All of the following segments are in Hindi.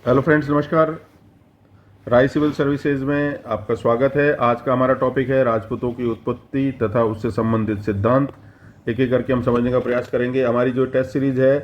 हेलो फ्रेंड्स, नमस्कार। राय सिविल सर्विसेज में आपका स्वागत है। आज का हमारा टॉपिक है राजपूतों की उत्पत्ति तथा उससे संबंधित सिद्धांत। एक एक करके हम समझने का प्रयास करेंगे। हमारी जो टेस्ट सीरीज है,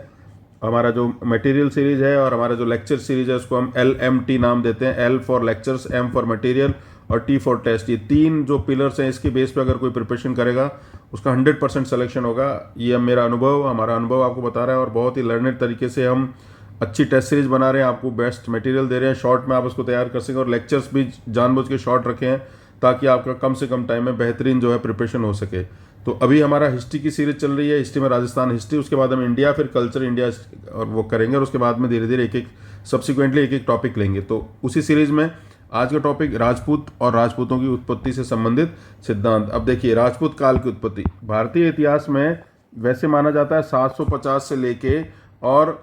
हमारा जो मटेरियल सीरीज है और हमारा जो लेक्चर सीरीज है, उसको हम LMT नाम देते हैं। L for lectures, M for material और T फॉर टेस्ट। ये तीन जो पिलर्स हैं, इसके बेस पे अगर कोई प्रिपरेशन करेगा उसका 100% सिलेक्शन होगा। ये मेरा अनुभव, हमारा अनुभव आपको बता रहा है और बहुत ही लर्नेड तरीके से हम अच्छी टेस्ट सीरीज बना रहे हैं, आपको बेस्ट मटेरियल दे रहे हैं। शॉर्ट में आप उसको तैयार कर सकें और लेक्चर्स भी जानबूझ के शॉर्ट रखे हैं ताकि आपका कम से कम टाइम में बेहतरीन जो है प्रिपरेशन हो सके। तो अभी हमारा हिस्ट्री की सीरीज चल रही है। हिस्ट्री में राजस्थान हिस्ट्री, उसके बाद हम इंडिया, फिर कल्चर इंडिया और वो करेंगे और उसके बाद में धीरे धीरे एक एक सब्सिक्वेंटली एक एक टॉपिक लेंगे। तो उसी सीरीज में आज का टॉपिक राजपूत और राजपूतों की उत्पत्ति से संबंधित सिद्धांत। अब देखिए, राजपूत काल की उत्पत्ति भारतीय इतिहास में वैसे माना जाता है 750 से लेके और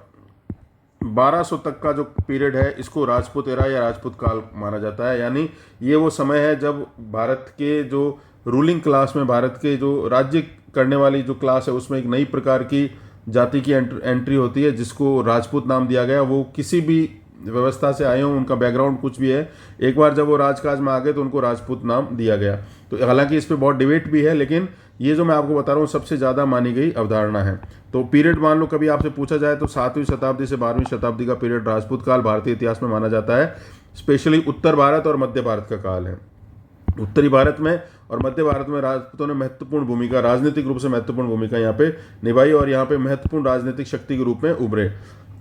1200 तक का जो पीरियड है, इसको राजपूत एरा या राजपूत काल माना जाता है। यानी ये वो समय है जब भारत के जो रूलिंग क्लास में, भारत के जो राज्य करने वाली जो क्लास है, उसमें एक नई प्रकार की जाति की एंट्री होती है जिसको राजपूत नाम दिया गया। वो किसी भी व्यवस्था से आए हों, उनका बैकग्राउंड कुछ भी है, एक बार जब वो राजकाज में आ गए तो उनको राजपूत नाम दिया गया। तो हालांकि इस पर बहुत डिबेट भी है, लेकिन ये जो मैं आपको बता रहा हूँ सबसे ज़्यादा मानी गई अवधारणा है। तो पीरियड मान लो कभी आपसे पूछा जाए तो 7वीं शताब्दी से 12वीं शताब्दी का पीरियड राजपूत काल भारतीय इतिहास में माना जाता है। स्पेशली उत्तर भारत और मध्य भारत का काल है। उत्तरी भारत में और मध्य भारत में राजपूतों ने महत्वपूर्ण भूमिका, राजनीतिक रूप से महत्वपूर्ण भूमिका यहाँ पे निभाई और यहाँ पे महत्वपूर्ण राजनीतिक शक्ति के रूप में उभरे।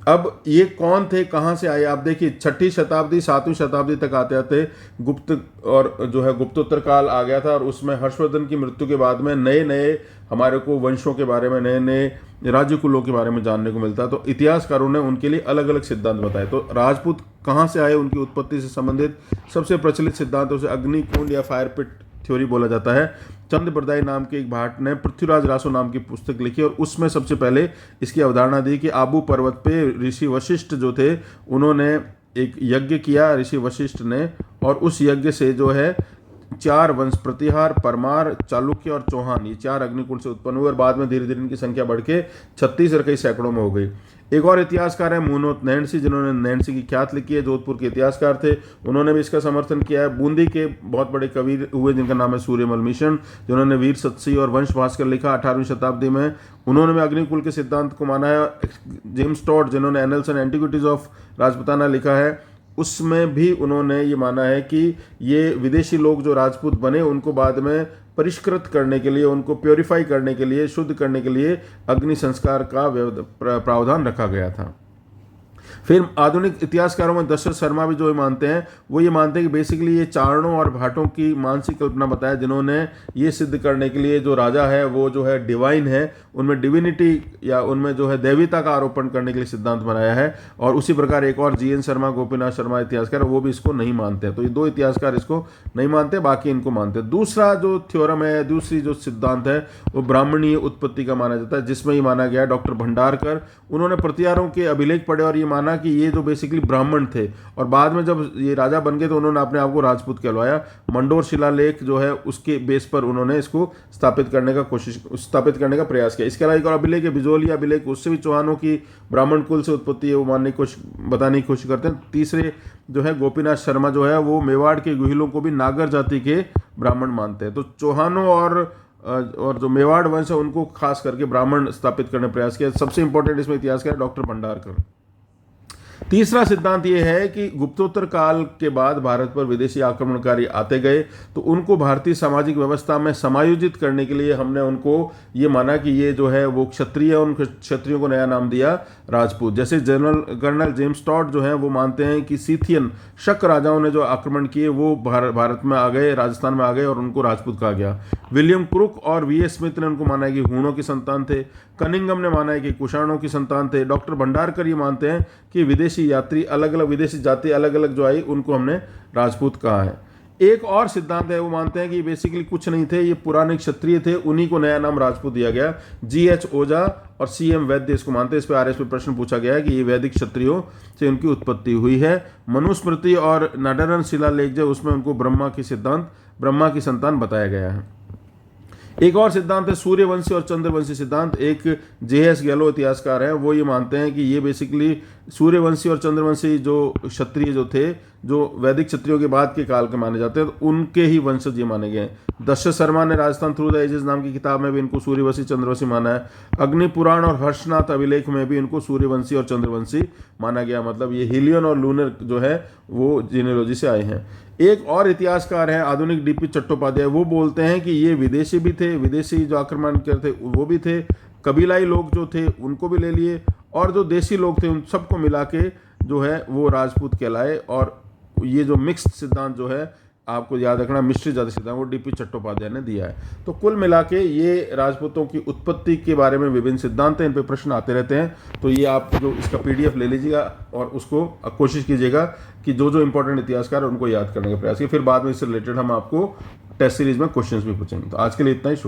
अब ये कौन थे, कहाँ से आए? आप देखिए, 6ठी शताब्दी 7वीं शताब्दी तक आते आते गुप्त और जो है गुप्तोत्तर काल आ गया था और उसमें हर्षवर्धन की मृत्यु के बाद में नए नए हमारे को वंशों के बारे में, नए नए राज्य कुलों के बारे में जानने को मिलता है। तो इतिहासकारों ने उनके लिए अलग अलग सिद्धांत बताए। तो राजपूत कहाँ से आए, उनकी उत्पत्ति से संबंधित सबसे प्रचलित सिद्धांत उसे अग्निकुंड या फायर पिट थ्योरी बोला जाता है। चंद बरदाई नाम के एक भाट ने पृथ्वीराज रासो नाम की पुस्तक लिखी और उसमें सबसे पहले इसकी अवधारणा दी कि आबू पर्वत पे ऋषि वशिष्ठ जो थे, उन्होंने एक यज्ञ किया, ऋषि वशिष्ठ ने, और उस यज्ञ से जो है 4 वंश, प्रतिहार, परमार, चालुक्य और चौहान, ये 4 अग्निकुंड से उत्पन्न हुए और बाद में धीरे धीरे इनकी संख्या बढ़ के 36 और कई सैकड़ों में हो गई। एक और इतिहासकार है मुनोत नैणसी, जिन्होंने नैणसी की ख्यात लिखी है, जोधपुर के इतिहासकार थे। उन्होंने भी इसका समर्थन किया है। बूंदी के बहुत बड़े कवि हुए जिनका नाम है सूर्यमल मिशन, जिन्होंने वीर सत्सी और वंश भास्कर लिखा 18वीं शताब्दी में। उन्होंने भी अग्निकुल के सिद्धांत को माना है। जेम्स टॉड, जिन्होंने annuls and antiquities of Rajputana लिखा है, उसमें भी उन्होंने ये माना है कि ये विदेशी लोग जो राजपूत बने, उनको बाद में परिष्कृत करने के लिए, उनको प्योरीफाई करने के लिए, शुद्ध करने के लिए अग्नि संस्कार का प्रावधान रखा गया था। फिर आधुनिक इतिहासकारों में दशरथ शर्मा भी जो मानते हैं, वो ये मानते हैं कि बेसिकली ये चारणों और भाटों की मानसिक कल्पना बताया, जिन्होंने ये सिद्ध करने के लिए जो राजा है वो जो है डिवाइन है, उनमें डिविनिटी या उनमें जो है देवता का आरोपण करने के लिए सिद्धांत बनाया है। और उसी प्रकार एक और GN शर्मा, गोपीनाथ शर्मा इतिहासकार, वो भी इसको नहीं मानते हैं। तो ये 2 इतिहासकार इसको नहीं मानते, बाकी इनको मानते हैं। दूसरा जो थ्योरम है, दूसरी जो सिद्धांत है, वो ब्राह्मणीय उत्पत्ति का माना जाता है, जिसमें ये माना गया डॉक्टर भंडारकर, उन्होंने प्रतिहारों के अभिलेख पढ़े और ये माना कि ये जो बेसिकली ब्राह्मण थे और बाद में जब ये राजा बन गए तो उन्होंने अपने आप को राजपूत कहलवाया। मंडोर शिलालेख जो है उसके बेस पर उन्होंने इसको स्थापित करने का प्रयास किया। इसके अलावा एक और अभिलेख है बिजोलिया अभिलेख, उससे भी चौहानों की ब्राह्मण कुल से उत्पत्ति है वो बताने की कोशिश करते हैं। तीसरे जो है गोपीनाथ शर्मा जो है वो मेवाड़ के गुहिलों को भी नागर जाति के ब्राह्मण मानते हैं। तो चौहानों और जो मेवाड़ वंश है उनको खास करके ब्राह्मण स्थापित करने का प्रयास किया। सबसे इंपॉर्टेंट इसमें इतिहासकार डॉक्टर भंडारकर। तीसरा सिद्धांत यह है कि गुप्तोत्तर काल के बाद भारत पर विदेशी आक्रमणकारी आते गए तो उनको भारतीय सामाजिक व्यवस्था में समायोजित करने के लिए हमने उनको ये माना कि ये जो है वो क्षत्रिय, उन क्षत्रियों को नया नाम दिया राजपूत। जैसे कर्नल जेम्स टॉड जो है वो मानते हैं कि सीथियन शक राजाओं ने जो आक्रमण किए वो भारत में आ गए, राजस्थान में आ गए और उनको राजपूत कहा गया। विलियम क्रुक और VS स्मिथ ने उनको माना है कि हूणों की संतान थे। कनिंगम ने माना है कि कुषाणों की संतान थे। डॉक्टर भंडारकर ये मानते हैं कि विदेशी यात्री, अलग अलग विदेशी जाति अलग अलग जो आई, उनको हमने राजपूत कहा है। एक और सिद्धांत है, वो मानते हैं कि बेसिकली कुछ नहीं थे, ये पुराने क्षत्रिय थे, उन्हीं को नया नाम राजपूत दिया गया। GH ओझा और CM वैद्य इसको मानते हैं। इस पर RS में प्रश्न पूछा गया है कि ये वैदिक क्षत्रियों से उनकी उत्पत्ति हुई है। मनुस्मृति और नाडरन शिलालेख जो उसमें उनको ब्रह्मा की संतान बताया गया है। एक और सिद्धांत है सूर्यवंशी और चंद्रवंशी सिद्धांत। एक J.S. गैलो इतिहासकार हैं, वो ये मानते हैं कि ये बेसिकली सूर्यवंशी और चंद्रवंशी जो क्षत्रिय जो थे, जो वैदिक क्षत्रियों के बाद के काल के माने जाते हैं, तो उनके ही वंशज ये माने गए हैं। दशरथ शर्मा ने राजस्थान थ्रू द एजेस नाम की किताब में भी इनको सूर्यवंशी चंद्रवंशी माना है। अग्नि पुराण और हर्षनाथ अभिलेख में भी इनको सूर्यवंशी और चंद्रवंशी माना गया। मतलब ये हिलियन और लूनर जो है वो जीनियोलॉजी से आए हैं। एक और इतिहासकार हैं आधुनिक डीपी चट्टोपाध्याय, वो बोलते हैं कि ये विदेशी भी थे, विदेशी जो आक्रमण करते वो भी थे, कबीलाई लोग जो थे उनको भी ले लिए, और जो देशी लोग थे उन सबको मिला के जो है वो राजपूत कहलाए। और ये जो मिक्स्ड सिद्धांत जो है आपको याद रखना, मिश्रित जाति सिद्धांत, वो डीपी चट्टोपाध्याय ने दिया है। तो कुल मिला के ये राजपूतों की उत्पत्ति के बारे में विभिन्न सिद्धांत हैं, इन पे प्रश्न आते रहते हैं। तो ये आप जो इसका PDF ले लीजिएगा और उसको कोशिश कीजिएगा कि जो जो इंपॉर्टेंट इतिहासकार है उनको याद करने का प्रयास कीजिए। फिर बाद में इससे रिलेटेड हम आपको टेस्ट सीरीज में क्वेश्चंस भी पूछेंगे। तो आज के लिए इतना ही, शुक्रिया।